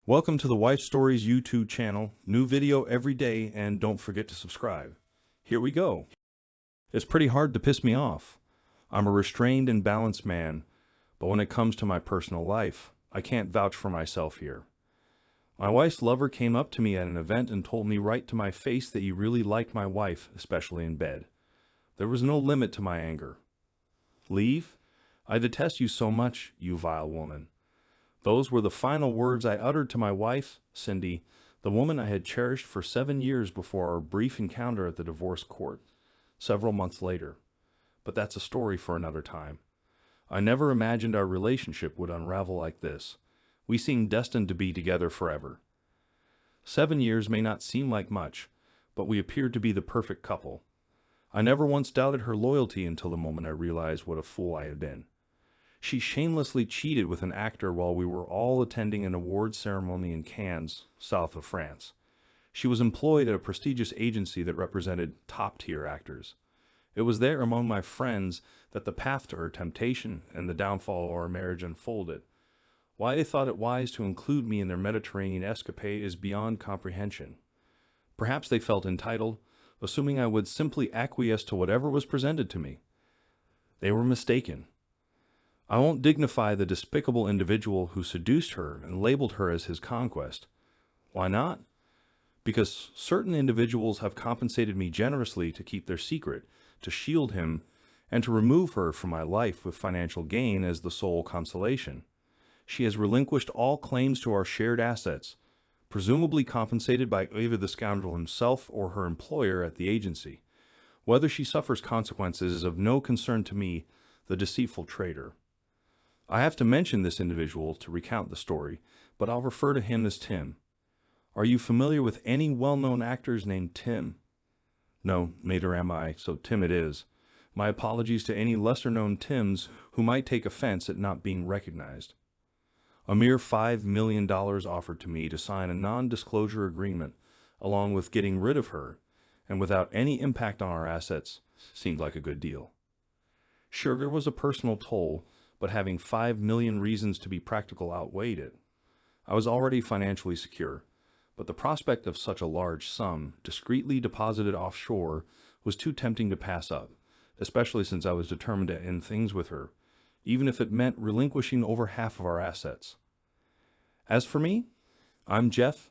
Welcome to the Wife Stories YouTube channel. New video every day, and don't forget to subscribe. Here we go. It's pretty hard to piss me off. I'm a restrained and balanced man, but when it comes to my personal life, I can't vouch for myself here. My wife's lover came up to me at an event and told me right to my face that he really liked my wife, especially in bed. There was no limit to my anger. Leave? I detest you so much, you vile woman. Those were the final words I uttered to my wife, Cindy, the woman I had cherished for 7 years before our brief encounter at the divorce court, several months later. But that's a story for another time. I never imagined our relationship would unravel like this. We seemed destined to be together forever. 7 years may not seem like much, but we appeared to be the perfect couple. I never once doubted her loyalty until the moment I realized what a fool I had been. She shamelessly cheated with an actor while we were all attending an awards ceremony in Cannes, south of France. She was employed at a prestigious agency that represented top-tier actors. It was there among my friends that the path to her temptation and the downfall of our marriage unfolded. Why they thought it wise to include me in their Mediterranean escapade is beyond comprehension. Perhaps they felt entitled, assuming I would simply acquiesce to whatever was presented to me. They were mistaken. I won't dignify the despicable individual who seduced her and labeled her as his conquest. Why not? Because certain individuals have compensated me generously to keep their secret, to shield him, and to remove her from my life with financial gain as the sole consolation. She has relinquished all claims to our shared assets, presumably compensated by either the scoundrel himself or her employer at the agency. Whether she suffers consequences is of no concern to me, the deceitful traitor. I have to mention this individual to recount the story, but I'll refer to him as Tim. Are you familiar with any well-known actors named Tim? No, neither am I, so Tim it is. My apologies to any lesser-known Tims who might take offense at not being recognized. A mere $5 million offered to me to sign a non-disclosure agreement, along with getting rid of her, and without any impact on our assets, seemed like a good deal. Sure, there was a personal toll, but having 5 million reasons to be practical outweighed it. I was already financially secure, but the prospect of such a large sum, discreetly deposited offshore, was too tempting to pass up, especially since I was determined to end things with her, even if it meant relinquishing over half of our assets. As for me, I'm Jeff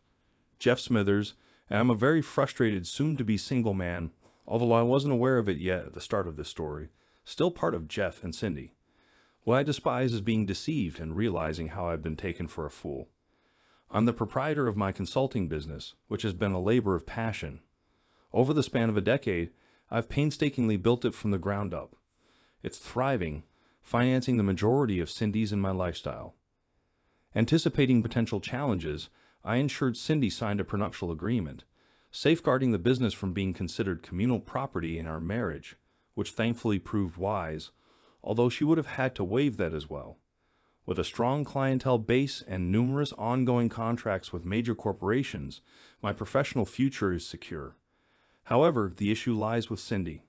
Smithers, and I'm a very frustrated soon-to-be single man, although I wasn't aware of it yet at the start of this story, still part of Jeff and Cindy. What I despise is being deceived and realizing how I've been taken for a fool. I'm the proprietor of my consulting business, which has been a labor of passion. Over the span of a decade, I've painstakingly built it from the ground up. It's thriving, financing the majority of Cindy's and my lifestyle. Anticipating potential challenges, I ensured Cindy signed a prenuptial agreement, safeguarding the business from being considered communal property in our marriage, which thankfully proved wise, although she would have had to waive that as well. With a strong clientele base and numerous ongoing contracts with major corporations, my professional future is secure. However, the issue lies with Cindy.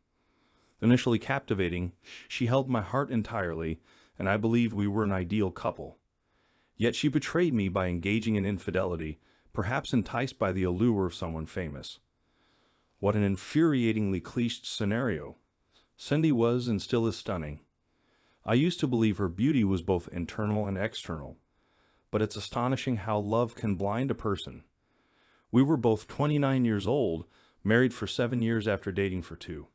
Initially captivating, she held my heart entirely, and I believe we were an ideal couple. Yet she betrayed me by engaging in infidelity, perhaps enticed by the allure of someone famous. What an infuriatingly cliched scenario. Cindy was and still is stunning. I used to believe her beauty was both internal and external, but it's astonishing how love can blind a person. We were both 29 years old, married for 7 years after dating for 2.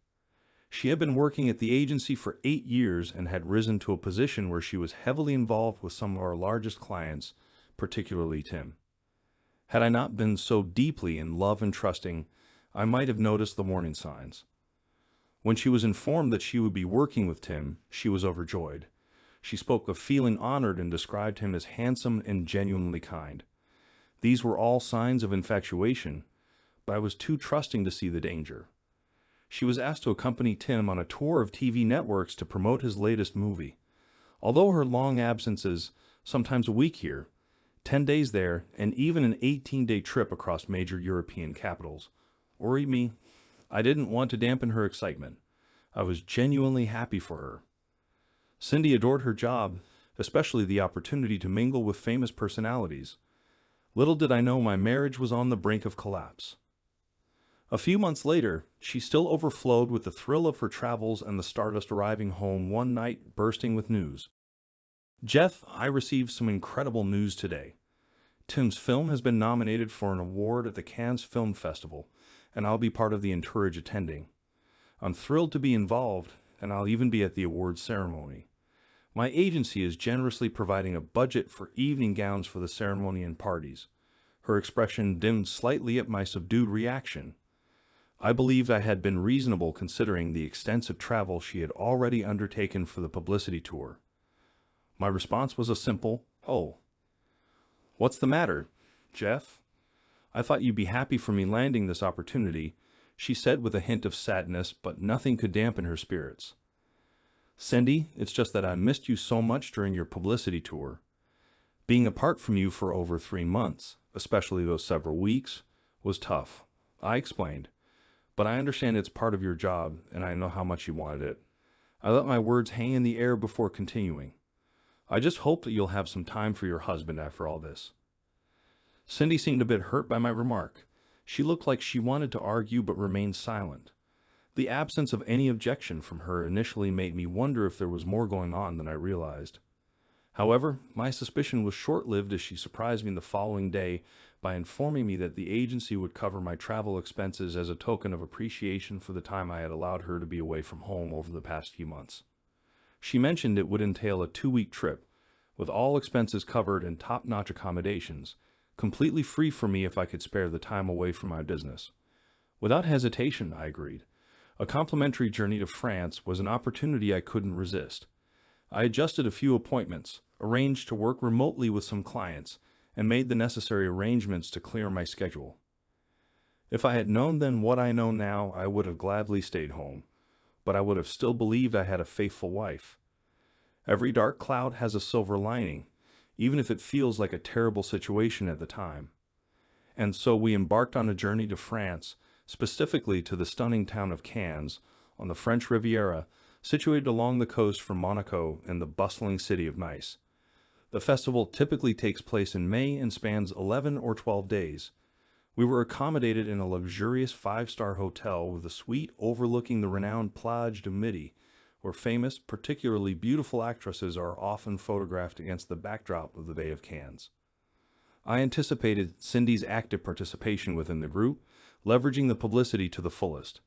She had been working at the agency for 8 years and had risen to a position where she was heavily involved with some of our largest clients, particularly Tim. Had I not been so deeply in love and trusting, I might have noticed the warning signs. When she was informed that she would be working with Tim, she was overjoyed. She spoke of feeling honored and described him as handsome and genuinely kind. These were all signs of infatuation, but I was too trusting to see the danger. She was asked to accompany Tim on a tour of TV networks to promote his latest movie. Although her long absences, sometimes a week here, 10 days there, and even an 18-day trip across major European capitals, worried me, I didn't want to dampen her excitement. I was genuinely happy for her. Cindy adored her job, especially the opportunity to mingle with famous personalities. Little did I know my marriage was on the brink of collapse. A few months later, she still overflowed with the thrill of her travels and the stardust arriving home one night bursting with news. Jeff, I received some incredible news today. Tim's film has been nominated for an award at the Cannes Film Festival, and I'll be part of the entourage attending. I'm thrilled to be involved, and I'll even be at the awards ceremony. My agency is generously providing a budget for evening gowns for the ceremony and parties. Her expression dimmed slightly at my subdued reaction. I believed I had been reasonable considering the extensive travel she had already undertaken for the publicity tour. My response was a simple, "Oh. What's the matter, Jeff? I thought you'd be happy for me landing this opportunity," she said with a hint of sadness, but nothing could dampen her spirits. "Cindy, it's just that I missed you so much during your publicity tour. Being apart from you for over 3 months, especially those several weeks, was tough," I explained. "But I understand it's part of your job, and I know how much you wanted it." I let my words hang in the air before continuing. "I just hope that you'll have some time for your husband after all this." Cindy seemed a bit hurt by my remark. She looked like she wanted to argue but remained silent. The absence of any objection from her initially made me wonder if there was more going on than I realized. However, my suspicion was short-lived as she surprised me the following day by informing me that the agency would cover my travel expenses as a token of appreciation for the time I had allowed her to be away from home over the past few months. She mentioned it would entail a 2-week trip, with all expenses covered and top-notch accommodations, completely free for me if I could spare the time away from my business. Without hesitation, I agreed. A complimentary journey to France was an opportunity I couldn't resist. I adjusted a few appointments, arranged to work remotely with some clients, and made the necessary arrangements to clear my schedule. If I had known then what I know now, I would have gladly stayed home, but I would have still believed I had a faithful wife. Every dark cloud has a silver lining, even if it feels like a terrible situation at the time. And so we embarked on a journey to France, specifically to the stunning town of Cannes, on the French Riviera, situated along the coast from Monaco and the bustling city of Nice. The festival typically takes place in May and spans 11 or 12 days. We were accommodated in a luxurious 5-star hotel with a suite overlooking the renowned Plage du Midi, where famous, particularly beautiful actresses are often photographed against the backdrop of the Bay of Cannes. I anticipated Cindy's active participation within the group, leveraging the publicity to the fullest.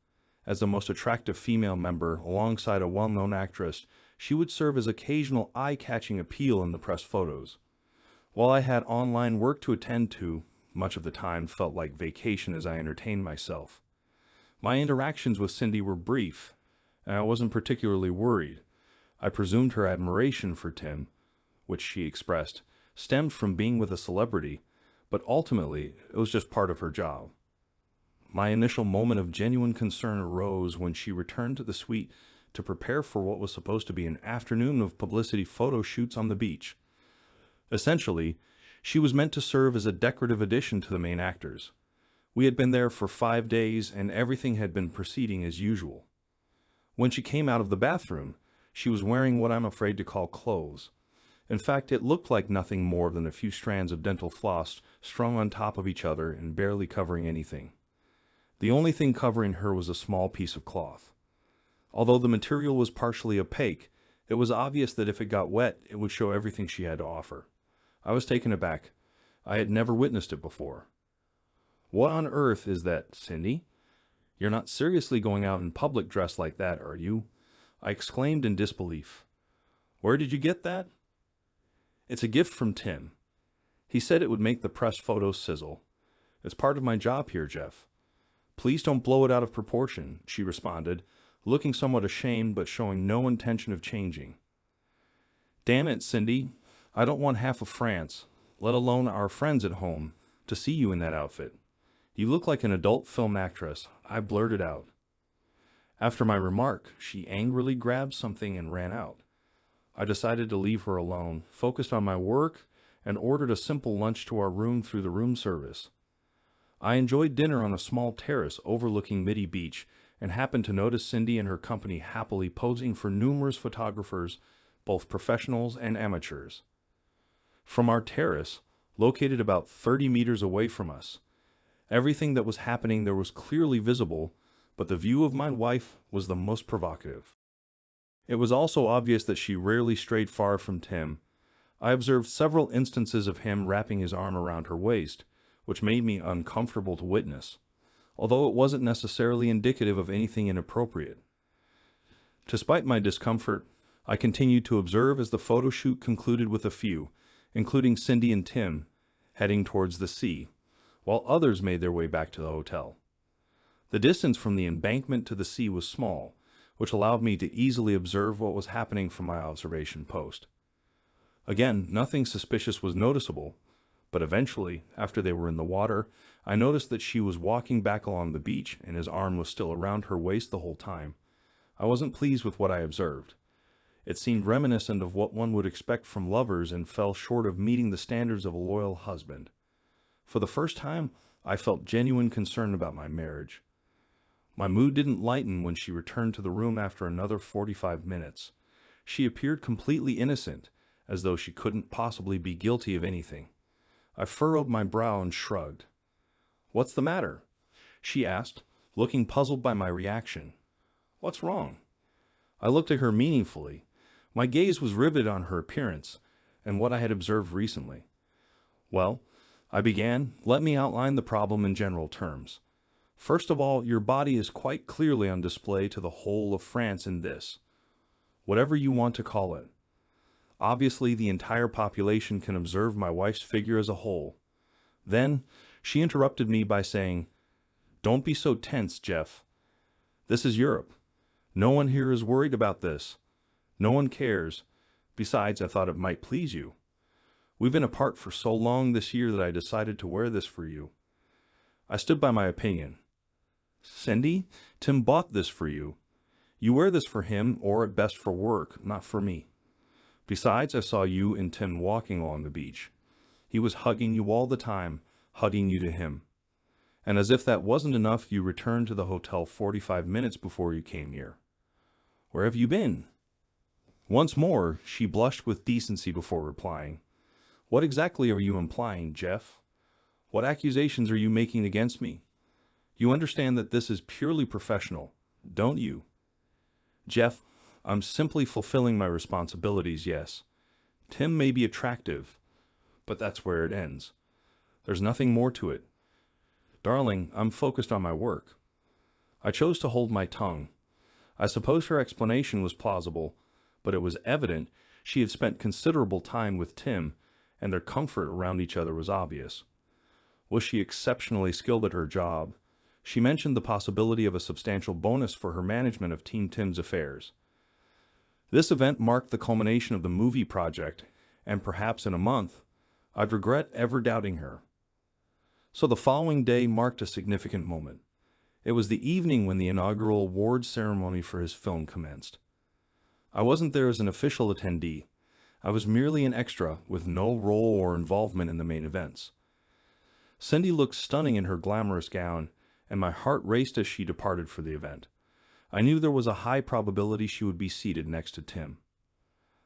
As the most attractive female member, alongside a well-known actress, she would serve as occasional eye-catching appeal in the press photos. While I had online work to attend to, much of the time felt like vacation as I entertained myself. My interactions with Cindy were brief, and I wasn't particularly worried. I presumed her admiration for Tim, which she expressed, stemmed from being with a celebrity, but ultimately it was just part of her job. My initial moment of genuine concern arose when she returned to the suite to prepare for what was supposed to be an afternoon of publicity photo shoots on the beach. Essentially, she was meant to serve as a decorative addition to the main actors. We had been there for 5 days and everything had been proceeding as usual. When she came out of the bathroom, she was wearing what I'm afraid to call clothes. In fact, it looked like nothing more than a few strands of dental floss strung on top of each other and barely covering anything. The only thing covering her was a small piece of cloth. Although the material was partially opaque, it was obvious that if it got wet, it would show everything she had to offer. I was taken aback. I had never witnessed it before. "What on earth is that, Cindy? You're not seriously going out in public dressed like that, are you?" I exclaimed in disbelief. "Where did you get that?" "It's a gift from Tim. He said it would make the press photos sizzle. It's part of my job here, Jeff. Please don't blow it out of proportion," she responded, looking somewhat ashamed but showing no intention of changing. "Damn it, Cindy. I don't want half of France, let alone our friends at home, to see you in that outfit. You look like an adult film actress," I blurted out. After my remark, she angrily grabbed something and ran out. I decided to leave her alone, focused on my work, and ordered a simple lunch to our room through the room service. I enjoyed dinner on a small terrace overlooking Midi Beach and happened to notice Cindy and her company happily posing for numerous photographers, both professionals and amateurs. From our terrace, located about 30 meters away from us. Everything that was happening there was clearly visible, but the view of my wife was the most provocative. It was also obvious that she rarely strayed far from Tim. I observed several instances of him wrapping his arm around her waist, which made me uncomfortable to witness, although it wasn't necessarily indicative of anything inappropriate. Despite my discomfort, I continued to observe as the photo shoot concluded with a few, including Cindy and Tim, heading towards the sea, while others made their way back to the hotel. The distance from the embankment to the sea was small, which allowed me to easily observe what was happening from my observation post. Again, nothing suspicious was noticeable, but eventually, after they were in the water, I noticed that she was walking back along the beach and his arm was still around her waist the whole time. I wasn't pleased with what I observed. It seemed reminiscent of what one would expect from lovers and fell short of meeting the standards of a loyal husband. For the first time, I felt genuine concern about my marriage. My mood didn't lighten when she returned to the room after another 45 minutes. She appeared completely innocent, as though she couldn't possibly be guilty of anything. I furrowed my brow and shrugged. "What's the matter?" she asked, looking puzzled by my reaction. "What's wrong?" I looked at her meaningfully. My gaze was riveted on her appearance and what I had observed recently. "Well," I began, "let me outline the problem in general terms. First of all, your body is quite clearly on display to the whole of France in this, whatever you want to call it. Obviously, the entire population can observe my wife's figure as a whole." Then, she interrupted me by saying, "Don't be so tense, Jeff. This is Europe. No one here is worried about this. No one cares. Besides, I thought it might please you. We've been apart for so long this year that I decided to wear this for you." I stood by my opinion. "Cindy, Tim bought this for you. You wear this for him, or at best for work, not for me. Besides, I saw you and Tim walking along the beach. He was hugging you all the time, hugging you to him. And as if that wasn't enough, you returned to the hotel 45 minutes before you came here. Where have you been?" Once more, she blushed with decency before replying. "What exactly are you implying, Jeff? What accusations are you making against me? You understand that this is purely professional, don't you?" "Jeff, I'm simply fulfilling my responsibilities, yes. Tim may be attractive, but that's where it ends. There's nothing more to it. Darling, I'm focused on my work." I chose to hold my tongue. I suppose her explanation was plausible, but it was evident she had spent considerable time with Tim, and their comfort around each other was obvious. Was she exceptionally skilled at her job? She mentioned the possibility of a substantial bonus for her management of Team Tim's affairs. This event marked the culmination of the movie project, and perhaps in a month, I'd regret ever doubting her. So the following day marked a significant moment. It was the evening when the inaugural awards ceremony for his film commenced. I wasn't there as an official attendee. I was merely an extra with no role or involvement in the main events. Cindy looked stunning in her glamorous gown, and my heart raced as she departed for the event. I knew there was a high probability she would be seated next to Tim.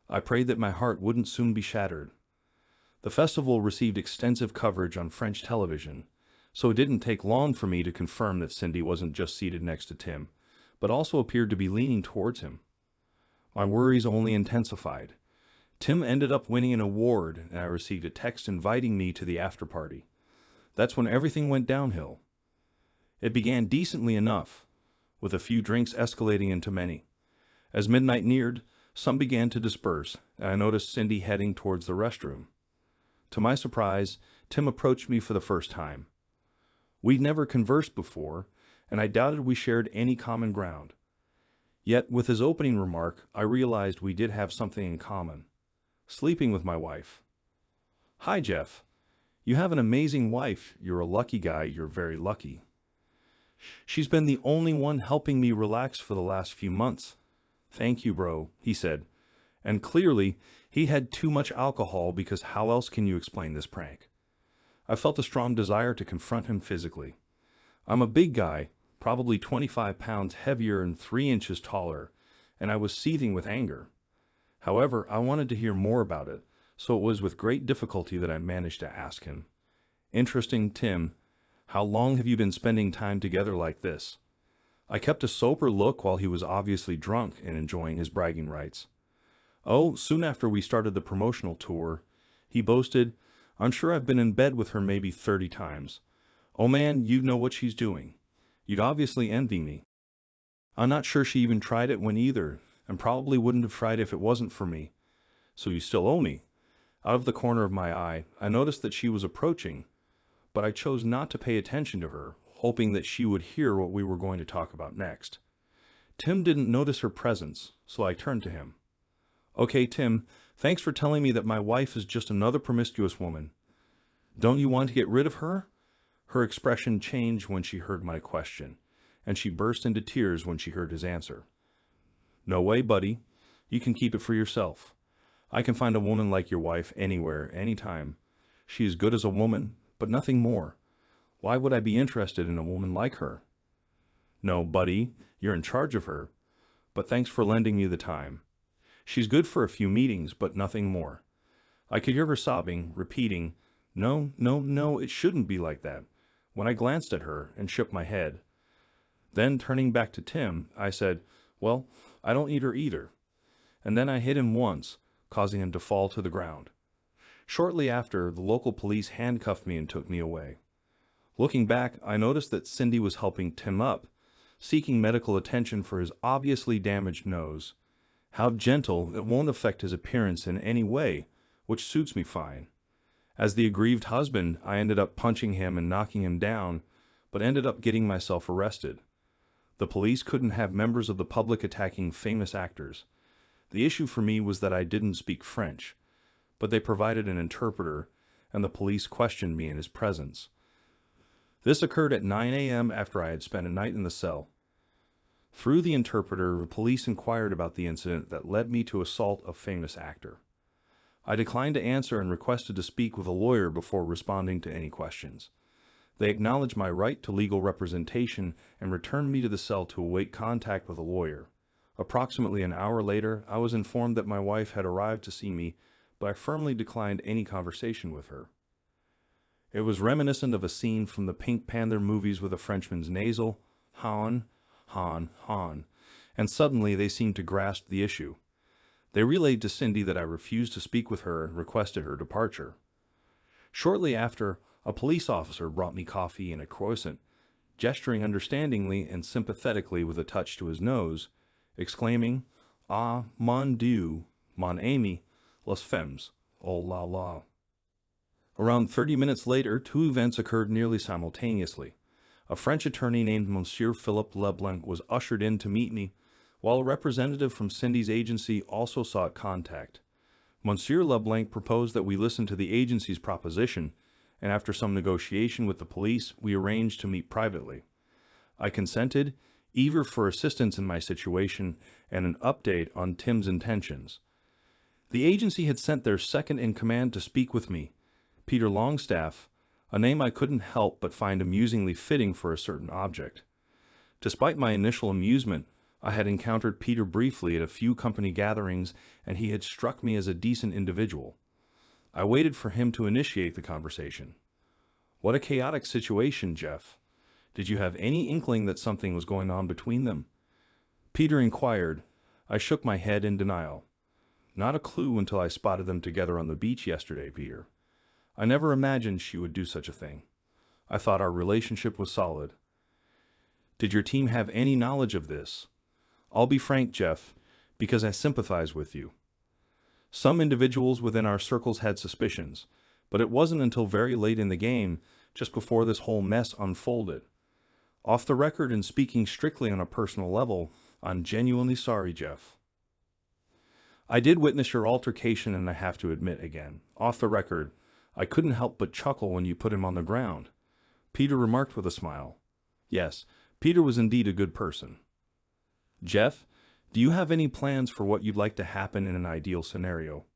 I prayed that my heart wouldn't soon be shattered. The festival received extensive coverage on French television, so it didn't take long for me to confirm that Cindy wasn't just seated next to Tim, but also appeared to be leaning towards him. My worries only intensified. Tim ended up winning an award, and I received a text inviting me to the after-party. That's when everything went downhill. It began decently enough, with a few drinks escalating into many. As midnight neared, some began to disperse, and I noticed Cindy heading towards the restroom. To my surprise, Tim approached me for the first time. We'd never conversed before, and I doubted we shared any common ground. Yet, with his opening remark, I realized we did have something in common: sleeping with my wife. "Hi, Jeff. You have an amazing wife. You're a lucky guy. You're very lucky." "She's been the only one helping me relax for the last few months." "Thank you, bro," he said. And clearly, he had too much alcohol, because how else can you explain this prank? I felt a strong desire to confront him physically. I'm a big guy, probably 25 pounds heavier and 3 inches taller, and I was seething with anger. However, I wanted to hear more about it, so it was with great difficulty that I managed to ask him, "Interesting, Tim. How long have you been spending time together like this?" I kept a sober look while he was obviously drunk and enjoying his bragging rights. "Oh, soon after we started the promotional tour," he boasted. "I'm sure I've been in bed with her maybe 30 times. Oh man, you know what she's doing. You'd obviously envy me. I'm not sure she even tried it when either, and probably wouldn't have tried if it wasn't for me. So you still owe me." Out of the corner of my eye, I noticed that she was approaching, but I chose not to pay attention to her, hoping that she would hear what we were going to talk about next. Tim didn't notice her presence, so I turned to him. "Okay, Tim, thanks for telling me that my wife is just another promiscuous woman. Don't you want to get rid of her?" Her expression changed when she heard my question, and she burst into tears when she heard his answer. "No way, buddy. You can keep it for yourself. I can find a woman like your wife anywhere, anytime. She is good as a woman, but nothing more. Why would I be interested in a woman like her?" "No, buddy, you're in charge of her. But thanks for lending me the time. She's good for a few meetings, but nothing more." I could hear her sobbing, repeating, "No, no, no, it shouldn't be like that," when I glanced at her and shook my head. Then, turning back to Tim, I said, "Well, I don't need her either." And then I hit him once, causing him to fall to the ground. Shortly after, the local police handcuffed me and took me away. Looking back, I noticed that Cindy was helping Tim up, seeking medical attention for his obviously damaged nose. How gentle, it won't affect his appearance in any way, which suits me fine. As the aggrieved husband, I ended up punching him and knocking him down, but ended up getting myself arrested. The police couldn't have members of the public attacking famous actors. The issue for me was that I didn't speak French, but they provided an interpreter, and the police questioned me in his presence. This occurred at 9 a.m. after I had spent a night in the cell. Through the interpreter, the police inquired about the incident that led me to assault a famous actor. I declined to answer and requested to speak with a lawyer before responding to any questions. They acknowledged my right to legal representation and returned me to the cell to await contact with a lawyer. Approximately an hour later, I was informed that my wife had arrived to see me, but I firmly declined any conversation with her. It was reminiscent of a scene from the Pink Panther movies with a Frenchman's nasal, "Han, Han, Han," and suddenly they seemed to grasp the issue. They relayed to Cindy that I refused to speak with her and requested her departure. Shortly after, a police officer brought me coffee and a croissant, gesturing understandingly and sympathetically with a touch to his nose, exclaiming, "Ah, mon Dieu, mon ami, les femmes, oh la la." Around 30 minutes later, two events occurred nearly simultaneously. A French attorney named Monsieur Philippe Leblanc was ushered in to meet me, while a representative from Cindy's agency also sought contact. Monsieur Leblanc proposed that we listen to the agency's proposition, and after some negotiation with the police, we arranged to meet privately. I consented, eager for assistance in my situation and an update on Tim's intentions. The agency had sent their second-in-command to speak with me, Peter Longstaff, a name I couldn't help but find amusingly fitting for a certain object. Despite my initial amusement, I had encountered Peter briefly at a few company gatherings, and he had struck me as a decent individual. I waited for him to initiate the conversation. "What a chaotic situation, Jeff. Did you have any inkling that something was going on between them?" Peter inquired. I shook my head in denial. "Not a clue until I spotted them together on the beach yesterday, Peter. I never imagined she would do such a thing. I thought our relationship was solid." "Did your team have any knowledge of this?" "I'll be frank, Jeff, because I sympathize with you. Some individuals within our circles had suspicions, but it wasn't until very late in the game, just before this whole mess unfolded. Off the record and speaking strictly on a personal level, I'm genuinely sorry, Jeff." "I did witness your altercation, and I have to admit again, off the record, I couldn't help but chuckle when you put him on the ground," Peter remarked with a smile. Yes, Peter was indeed a good person. "Jeff, do you have any plans for what you'd like to happen in an ideal scenario?"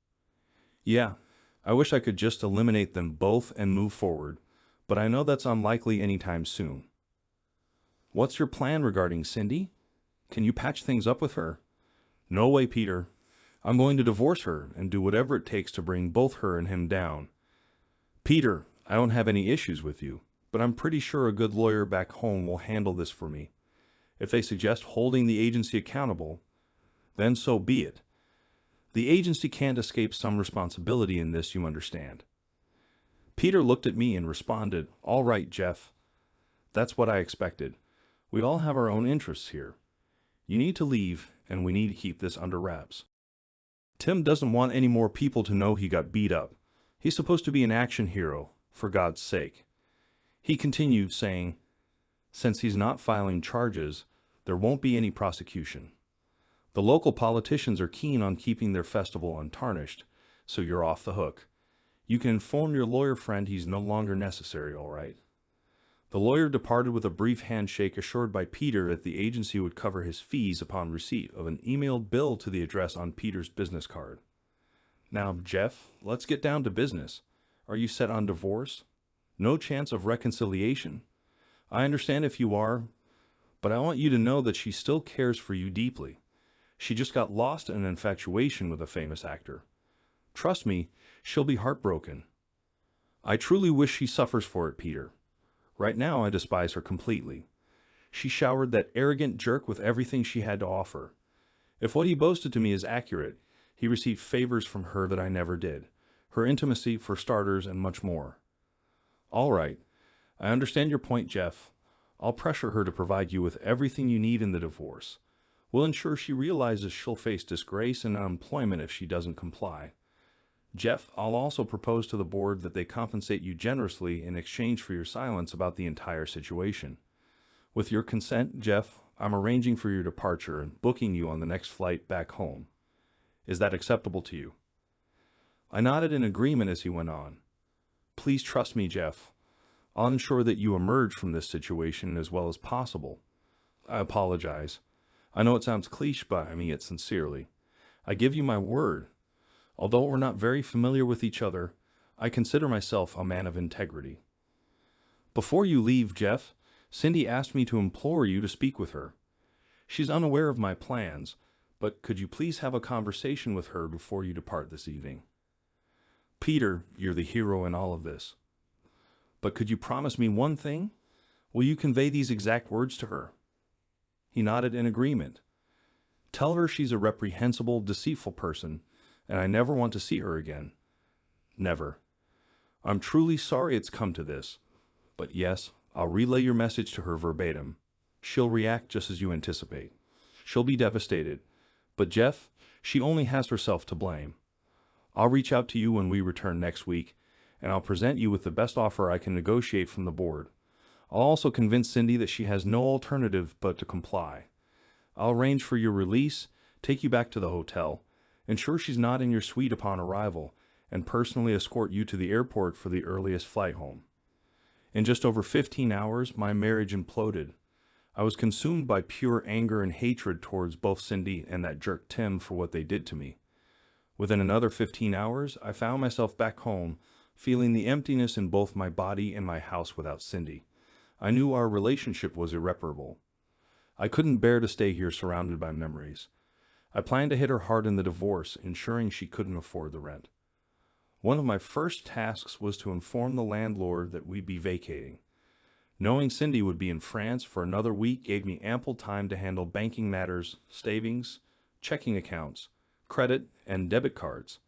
"Yeah, I wish I could just eliminate them both and move forward, but I know that's unlikely anytime soon." "What's your plan regarding Cindy? Can you patch things up with her?" "No way, Peter. I'm going to divorce her and do whatever it takes to bring both her and him down. Peter, I don't have any issues with you, but I'm pretty sure a good lawyer back home will handle this for me. If they suggest holding the agency accountable, then so be it. The agency can't escape some responsibility in this, you understand. Peter looked at me and responded, "All right, Jeff. That's what I expected. We all have our own interests here. You need to leave, and we need to keep this under wraps. Tim doesn't want any more people to know he got beat up. He's supposed to be an action hero, for God's sake." He continued, saying, "Since he's not filing charges, there won't be any prosecution. The local politicians are keen on keeping their festival untarnished, so you're off the hook. You can inform your lawyer friend he's no longer necessary, all right?" The lawyer departed with a brief handshake, assured by Peter that the agency would cover his fees upon receipt of an emailed bill to the address on Peter's business card. Now, Jeff, let's get down to business. Are you set on divorce? No chance of reconciliation? I understand if you are, but I want you to know that she still cares for you deeply. She just got lost in an infatuation with a famous actor. Trust me, she'll be heartbroken. I truly wish she suffers for it, Peter. Right now, I despise her completely. She showered that arrogant jerk with everything she had to offer. If what he boasted to me is accurate, he received favors from her that I never did. Her intimacy, for starters, and much more. All right. I understand your point, Jeff. I'll pressure her to provide you with everything you need in the divorce. We'll ensure she realizes she'll face disgrace and unemployment if she doesn't comply. Jeff, I'll also propose to the board that they compensate you generously in exchange for your silence about the entire situation. With your consent, Jeff, I'm arranging for your departure and booking you on the next flight back home. Is that acceptable to you?" I nodded in agreement as he went on. "Please trust me, Jeff. I'll ensure that you emerge from this situation as well as possible. I apologize. I know it sounds cliché, but I mean it sincerely. I give you my word. Although we're not very familiar with each other, I consider myself a man of integrity. Before you leave, Jeff, Cindy asked me to implore you to speak with her. She's unaware of my plans, but could you please have a conversation with her before you depart this evening? Peter, you're the hero in all of this. But could you promise me one thing? Will you convey these exact words to her?" He nodded in agreement. "Tell her she's a reprehensible, deceitful person, and I never want to see her again. Never. I'm truly sorry it's come to this. But yes, I'll relay your message to her verbatim. She'll react just as you anticipate. She'll be devastated. But Jeff, she only has herself to blame. I'll reach out to you when we return next week, and I'll present you with the best offer I can negotiate from the board. I'll also convince Cindy that she has no alternative but to comply. I'll arrange for your release, take you back to the hotel, ensure she's not in your suite upon arrival, and personally escort you to the airport for the earliest flight home." In just over 15 hours, my marriage imploded. I was consumed by pure anger and hatred towards both Cindy and that jerk Tim for what they did to me. Within another 15 hours, I found myself back home, feeling the emptiness in both my body and my house without Cindy. I knew our relationship was irreparable. I couldn't bear to stay here surrounded by memories. I planned to hit her hard in the divorce, ensuring she couldn't afford the rent. One of my first tasks was to inform the landlord that we'd be vacating. Knowing Cindy would be in France for another week gave me ample time to handle banking matters, savings, checking accounts, credit, and debit cards.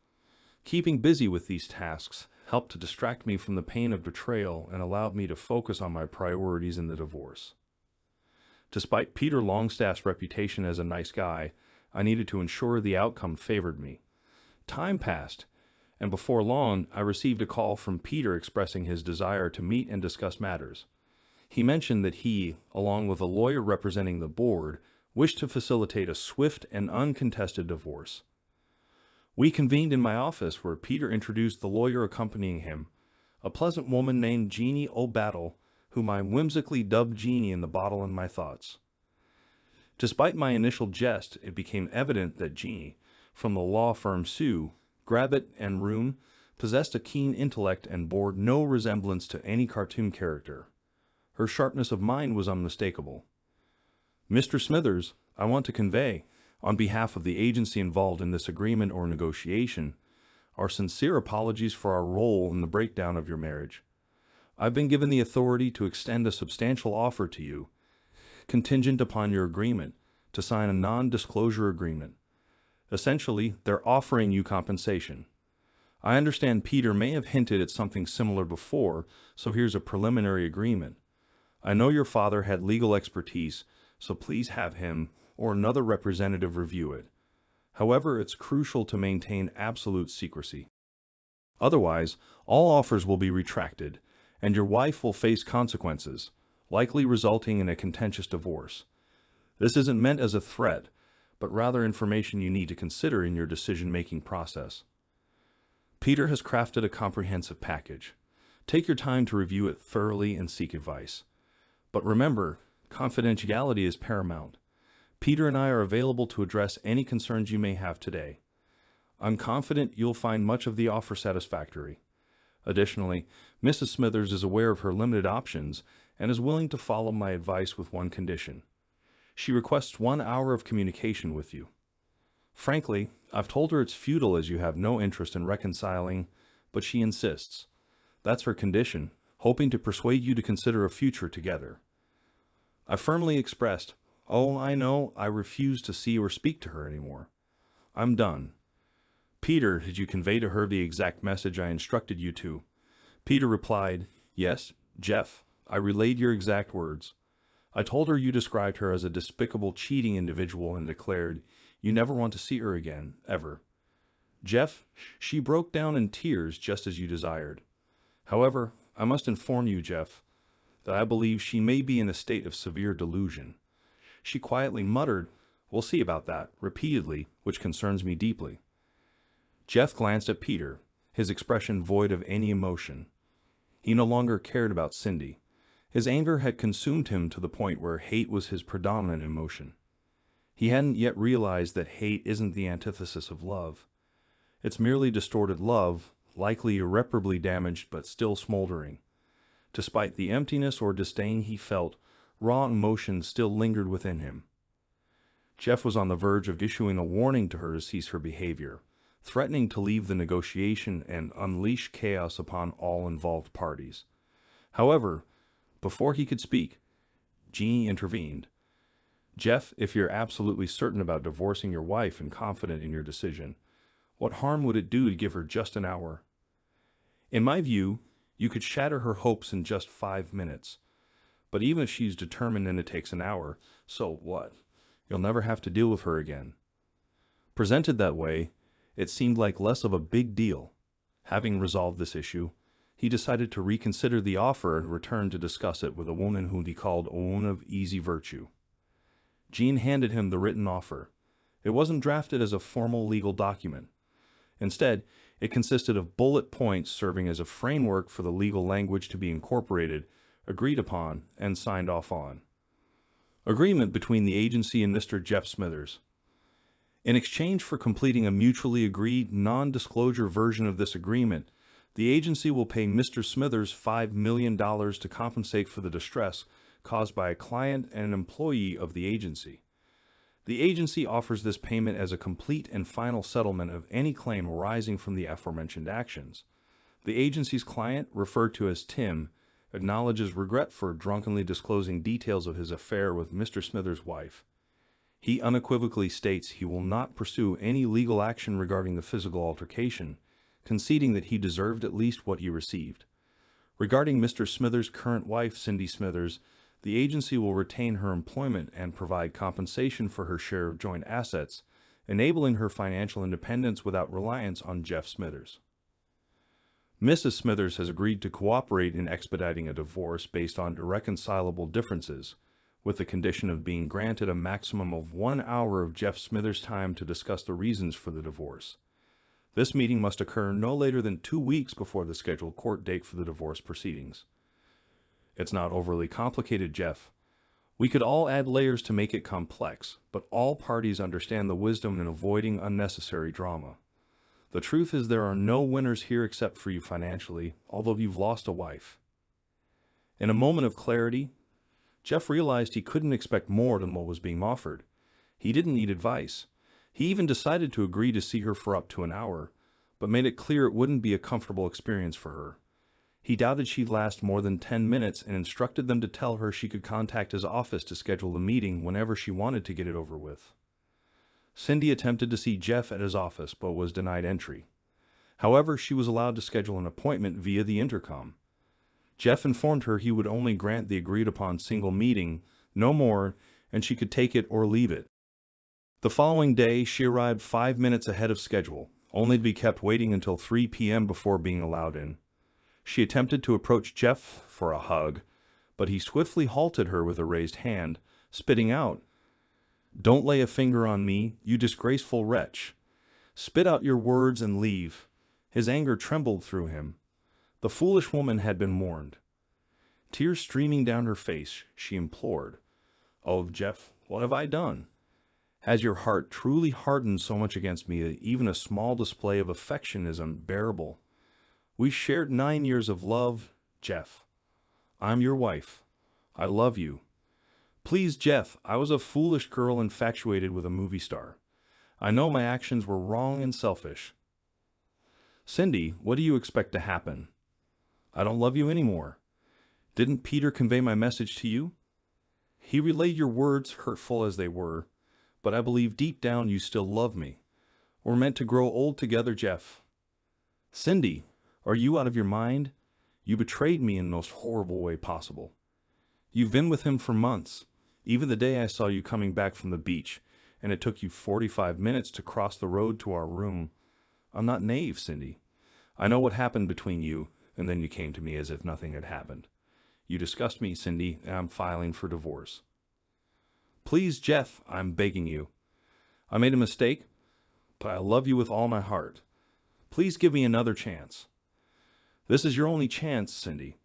Keeping busy with these tasks helped to distract me from the pain of betrayal and allowed me to focus on my priorities in the divorce. Despite Peter Longstaff's reputation as a nice guy, I needed to ensure the outcome favored me. Time passed, and before long, I received a call from Peter expressing his desire to meet and discuss matters. He mentioned that he, along with a lawyer representing the board, wished to facilitate a swift and uncontested divorce. We convened in my office where Peter introduced the lawyer accompanying him, a pleasant woman named Jeannie O'Battle, whom I whimsically dubbed Jeannie in the bottle in my thoughts. Despite my initial jest, it became evident that Jeannie, from the law firm Sue, Gravitt, and Room, possessed a keen intellect and bore no resemblance to any cartoon character. Her sharpness of mind was unmistakable. "Mr. Smithers, I want to convey, On behalf of the agency involved in this agreement or negotiation, our sincere apologies for our role in the breakdown of your marriage. I've been given the authority to extend a substantial offer to you, contingent upon your agreement, to sign a non-disclosure agreement. Essentially, they're offering you compensation. I understand Peter may have hinted at something similar before, so here's a preliminary agreement. I know your father had legal expertise, so please have him or another representative review it. However, it's crucial to maintain absolute secrecy. Otherwise, all offers will be retracted, and your wife will face consequences, likely resulting in a contentious divorce. This isn't meant as a threat, but rather information you need to consider in your decision-making process. Peter has crafted a comprehensive package. Take your time to review it thoroughly and seek advice. But remember, confidentiality is paramount. Peter and I are available to address any concerns you may have today. I'm confident you'll find much of the offer satisfactory. Additionally, Mrs. Smithers is aware of her limited options and is willing to follow my advice with one condition. She requests 1 hour of communication with you. Frankly, I've told her it's futile as you have no interest in reconciling, but she insists. That's her condition, hoping to persuade you to consider a future together. I firmly expressed, "Oh, I know, I refuse to see or speak to her anymore. I'm done." "Peter, did you convey to her the exact message I instructed you to?" Peter replied, "Yes, Jeff, I relayed your exact words. I told her you described her as a despicable, cheating individual and declared you never want to see her again, ever. Jeff, she broke down in tears just as you desired. However, I must inform you, Jeff, that I believe she may be in a state of severe delusion. She quietly muttered, 'We'll see about that,' repeatedly, which concerns me deeply." Jeff glanced at Peter, his expression void of any emotion. He no longer cared about Cindy. His anger had consumed him to the point where hate was his predominant emotion. He hadn't yet realized that hate isn't the antithesis of love. It's merely distorted love, likely irreparably damaged but still smoldering. Despite the emptiness or disdain he felt, raw emotion still lingered within him. Jeff was on the verge of issuing a warning to her to cease her behavior, threatening to leave the negotiation and unleash chaos upon all involved parties. However, before he could speak, Jeannie intervened. "Jeff, if you're absolutely certain about divorcing your wife and confident in your decision, what harm would it do to give her just an hour? In my view, you could shatter her hopes in just 5 minutes. But even if she's determined and it takes an hour, so what? You'll never have to deal with her again." Presented that way, it seemed like less of a big deal. Having resolved this issue, he decided to reconsider the offer and return to discuss it with a woman whom he called a woman of easy virtue. Jean handed him the written offer. It wasn't drafted as a formal legal document. Instead, it consisted of bullet points serving as a framework for the legal language to be incorporated, agreed upon, and signed off on. Agreement between the agency and Mr. Jeff Smithers. In exchange for completing a mutually agreed non-disclosure version of this agreement, the agency will pay Mr. Smithers $5 million to compensate for the distress caused by a client and an employee of the agency. The agency offers this payment as a complete and final settlement of any claim arising from the aforementioned actions. The agency's client, referred to as Tim, acknowledges regret for drunkenly disclosing details of his affair with Mr. Smithers' wife. He unequivocally states he will not pursue any legal action regarding the physical altercation, conceding that he deserved at least what he received. Regarding Mr. Smithers' current wife, Cindy Smithers, the agency will retain her employment and provide compensation for her share of joint assets, enabling her financial independence without reliance on Jeff Smithers. Mrs. Smithers has agreed to cooperate in expediting a divorce based on irreconcilable differences, with the condition of being granted a maximum of 1 hour of Jeff Smithers' time to discuss the reasons for the divorce. This meeting must occur no later than 2 weeks before the scheduled court date for the divorce proceedings. It's not overly complicated, Jeff. We could all add layers to make it complex, but all parties understand the wisdom in avoiding unnecessary drama. The truth is there are no winners here except for you financially, although you've lost a wife. In a moment of clarity, Jeff realized he couldn't expect more than what was being offered. He didn't need advice. He even decided to agree to see her for up to an hour, but made it clear it wouldn't be a comfortable experience for her. He doubted she'd last more than 10 minutes and instructed them to tell her she could contact his office to schedule the meeting whenever she wanted to get it over with. Cindy attempted to see Jeff at his office but was denied entry. However, she was allowed to schedule an appointment via the intercom. Jeff informed her he would only grant the agreed-upon single meeting, no more, and she could take it or leave it. The following day, she arrived 5 minutes ahead of schedule, only to be kept waiting until 3 p.m. before being allowed in. She attempted to approach Jeff for a hug, but he swiftly halted her with a raised hand, spitting out, "Don't lay a finger on me, you disgraceful wretch. Spit out your words and leave." His anger trembled through him. The foolish woman had been warned. Tears streaming down her face, she implored, "Oh, Jeff, what have I done? Has your heart truly hardened so much against me that even a small display of affection is unbearable? We shared 9 years of love, Jeff. I'm your wife. I love you. Please, Jeff, I was a foolish girl infatuated with a movie star. I know my actions were wrong and selfish." "Cindy, what do you expect to happen? I don't love you anymore. Didn't Peter convey my message to you? He relayed your words, hurtful as they were, but I believe deep down you still love me. We're meant to grow old together, Jeff." "Cindy, are you out of your mind? You betrayed me in the most horrible way possible. You've been with him for months, even the day I saw you coming back from the beach, and it took you 45 minutes to cross the road to our room. I'm not naive, Cindy. I know what happened between you, and then you came to me as if nothing had happened. You disgust me, Cindy, and I'm filing for divorce." "Please, Jeff, I'm begging you. I made a mistake, but I love you with all my heart. Please give me another chance. This is your only chance, Cindy.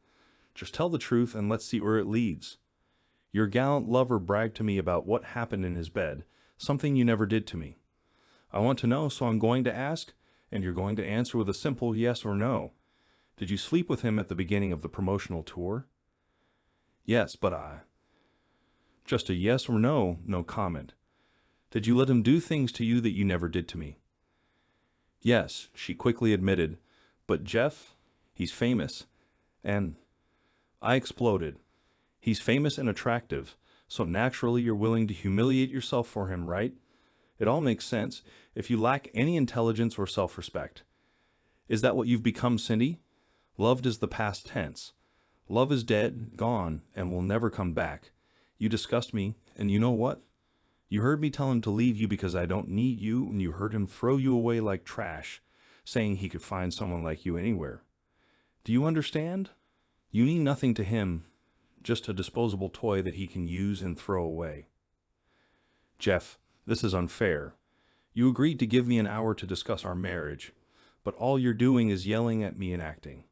Just tell the truth and let's see where it leads. Your gallant lover bragged to me about what happened in his bed, something you never did to me. I want to know, so I'm going to ask, and you're going to answer with a simple yes or no. Did you sleep with him at the beginning of the promotional tour?" "Yes, but I..." "Just a yes or no, no comment. Did you let him do things to you that you never did to me?" "Yes," she quickly admitted, "but Jeff, he's famous, and..." I exploded. "He's famous and attractive, so naturally you're willing to humiliate yourself for him, right? It all makes sense if you lack any intelligence or self-respect. Is that what you've become, Cindy? Loved is the past tense. Love is dead, gone, and will never come back. You disgust me, and you know what? You heard me tell him to leave you because I don't need you, and you heard him throw you away like trash, saying he could find someone like you anywhere. Do you understand? You mean nothing to him, just a disposable toy that he can use and throw away." "Jeff, this is unfair. You agreed to give me an hour to discuss our marriage, but all you're doing is yelling at me and acting."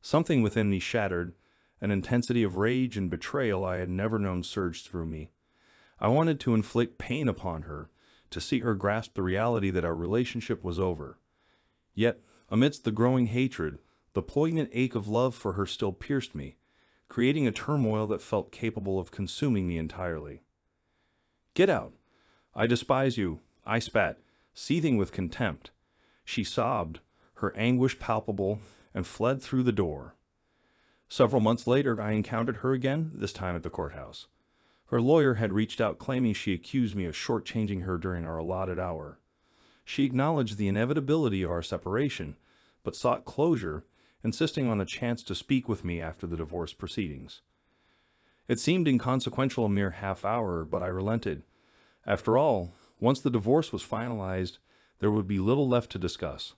Something within me shattered, an intensity of rage and betrayal I had never known surged through me. I wanted to inflict pain upon her, to see her grasp the reality that our relationship was over. Yet, amidst the growing hatred, the poignant ache of love for her still pierced me, creating a turmoil that felt capable of consuming me entirely. "Get out! I despise you," I spat, seething with contempt. She sobbed, her anguish palpable, and fled through the door. Several months later, I encountered her again, this time at the courthouse. Her lawyer had reached out claiming she accused me of shortchanging her during our allotted hour. She acknowledged the inevitability of our separation, but sought closure, insisting on a chance to speak with me after the divorce proceedings. It seemed inconsequential, a mere half hour, but I relented. After all, once the divorce was finalized, there would be little left to discuss.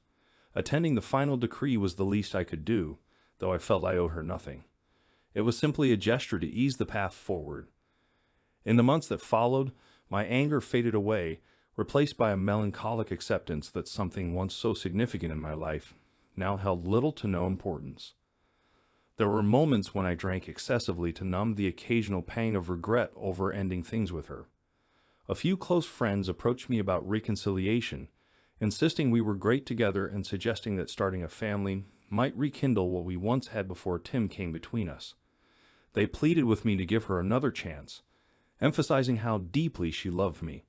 Attending the final decree was the least I could do, though I felt I owed her nothing. It was simply a gesture to ease the path forward. In the months that followed, my anger faded away, replaced by a melancholic acceptance that something once so significant in my life now held little to no importance. There were moments when I drank excessively to numb the occasional pang of regret over ending things with her. A few close friends approached me about reconciliation, insisting we were great together and suggesting that starting a family might rekindle what we once had before Tim came between us. They pleaded with me to give her another chance, emphasizing how deeply she loved me.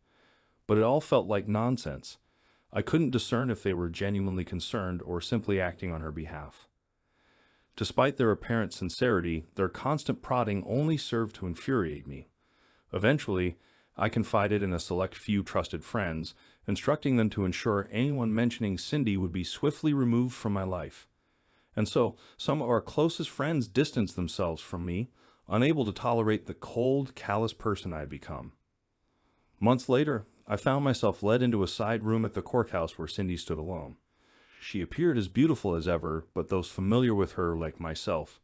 But it all felt like nonsense. I couldn't discern if they were genuinely concerned or simply acting on her behalf. Despite their apparent sincerity, their constant prodding only served to infuriate me. Eventually, I confided in a select few trusted friends, instructing them to ensure anyone mentioning Cindy would be swiftly removed from my life. And so, some of our closest friends distanced themselves from me, unable to tolerate the cold, callous person I had become. Months later, I found myself led into a side room at the courthouse where Cindy stood alone. She appeared as beautiful as ever, but those familiar with her, like myself,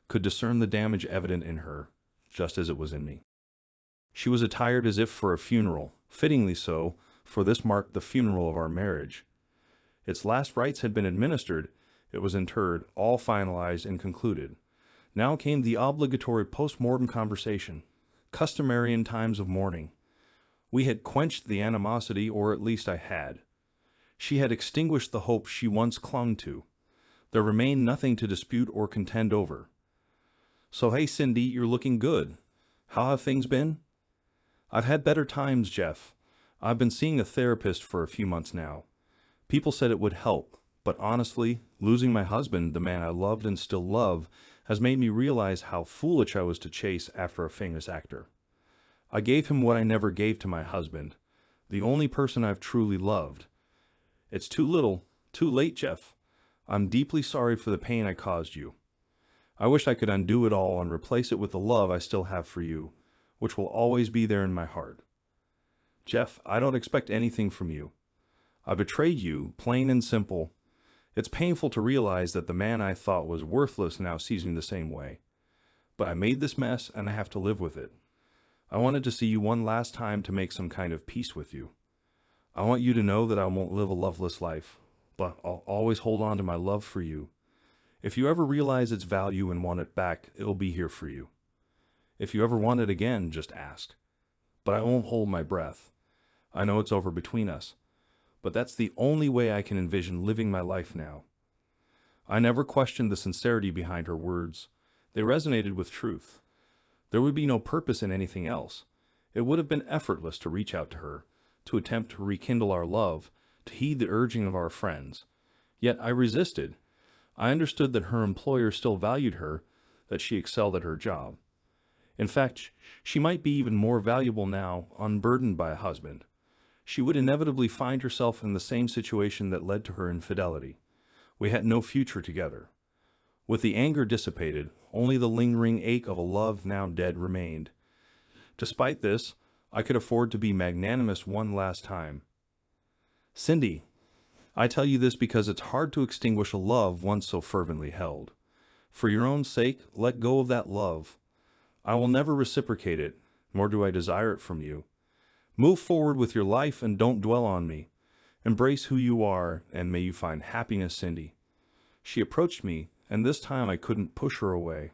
could discern the damage evident in her, just as it was in me. She was attired as if for a funeral, fittingly so, for this marked the funeral of our marriage. Its last rites had been administered, it was interred, all finalized and concluded. Now came the obligatory post-mortem conversation, customary in times of mourning. We had quenched the animosity, or at least I had. She had extinguished the hope she once clung to. There remained nothing to dispute or contend over. "So hey Cindy, you're looking good. How have things been?" "I've had better times, Jeff. I've been seeing a therapist for a few months now. People said it would help, but honestly, losing my husband, the man I loved and still love, has made me realize how foolish I was to chase after a famous actor. I gave him what I never gave to my husband, the only person I've truly loved. It's too little, too late, Jeff. I'm deeply sorry for the pain I caused you. I wish I could undo it all and replace it with the love I still have for you, which will always be there in my heart. Jeff, I don't expect anything from you. I betrayed you, plain and simple. It's painful to realize that the man I thought was worthless now sees me the same way. But I made this mess and I have to live with it. I wanted to see you one last time to make some kind of peace with you. I want you to know that I won't live a loveless life, but I'll always hold on to my love for you. If you ever realize its value and want it back, it'll be here for you. If you ever want it again, just ask. But I won't hold my breath. I know it's over between us, but that's the only way I can envision living my life now." I never questioned the sincerity behind her words. They resonated with truth. There would be no purpose in anything else. It would have been effortless to reach out to her, to attempt to rekindle our love, to heed the urging of our friends. Yet I resisted. I understood that her employer still valued her, that she excelled at her job. In fact, she might be even more valuable now, unburdened by a husband. She would inevitably find herself in the same situation that led to her infidelity. We had no future together. With the anger dissipated, only the lingering ache of a love now dead remained. Despite this, I could afford to be magnanimous one last time. "Cindy, I tell you this because it's hard to extinguish a love once so fervently held. For your own sake, let go of that love. I will never reciprocate it, nor do I desire it from you. Move forward with your life and don't dwell on me. Embrace who you are, and may you find happiness, Cindy." She approached me, and this time I couldn't push her away.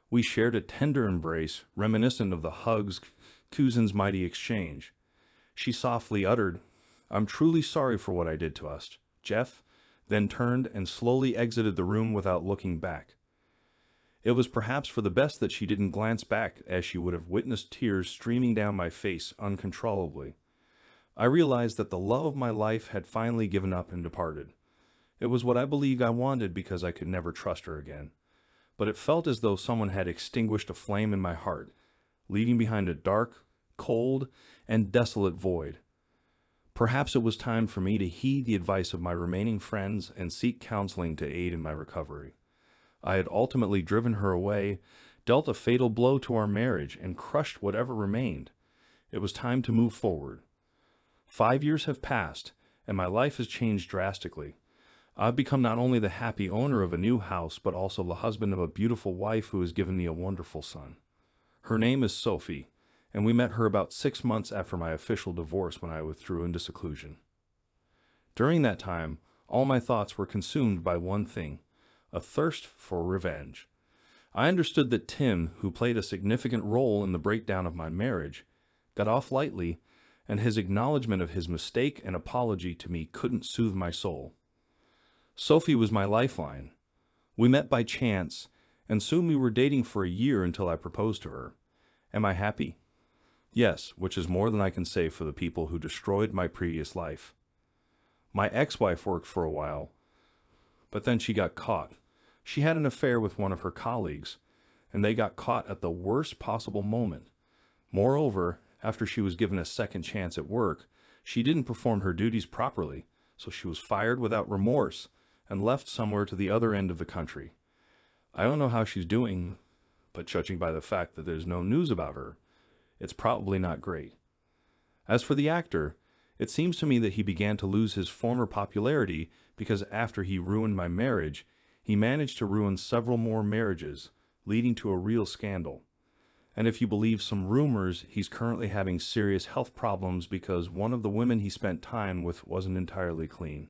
We shared a tender embrace, reminiscent of the hugs Cousin's mighty exchange. She softly uttered, "I'm truly sorry for what I did to us, Jeff," then turned and slowly exited the room without looking back. It was perhaps for the best that she didn't glance back, as she would have witnessed tears streaming down my face uncontrollably. I realized that the love of my life had finally given up and departed. It was what I believed I wanted because I could never trust her again. But it felt as though someone had extinguished a flame in my heart, leaving behind a dark, cold, and desolate void. Perhaps it was time for me to heed the advice of my remaining friends and seek counseling to aid in my recovery. I had ultimately driven her away, dealt a fatal blow to our marriage, and crushed whatever remained. It was time to move forward. 5 years have passed, and my life has changed drastically. I've become not only the happy owner of a new house, but also the husband of a beautiful wife who has given me a wonderful son. Her name is Sophie, and we met her about 6 months after my official divorce when I withdrew into seclusion. During that time, all my thoughts were consumed by one thing: a thirst for revenge. I understood that Tim, who played a significant role in the breakdown of my marriage, got off lightly, and his acknowledgement of his mistake and apology to me couldn't soothe my soul. Sophie was my lifeline. We met by chance, and soon we were dating for a year until I proposed to her. Am I happy? Yes, which is more than I can say for the people who destroyed my previous life. My ex-wife worked for a while, but then she got caught. She had an affair with one of her colleagues, and they got caught at the worst possible moment. Moreover, after she was given a second chance at work, she didn't perform her duties properly, so she was fired without remorse and left somewhere to the other end of the country. I don't know how she's doing, but judging by the fact that there's no news about her, it's probably not great. As for the actor, it seems to me that he began to lose his former popularity because after he ruined my marriage, he managed to ruin several more marriages, leading to a real scandal. And if you believe some rumors, he's currently having serious health problems because one of the women he spent time with wasn't entirely clean.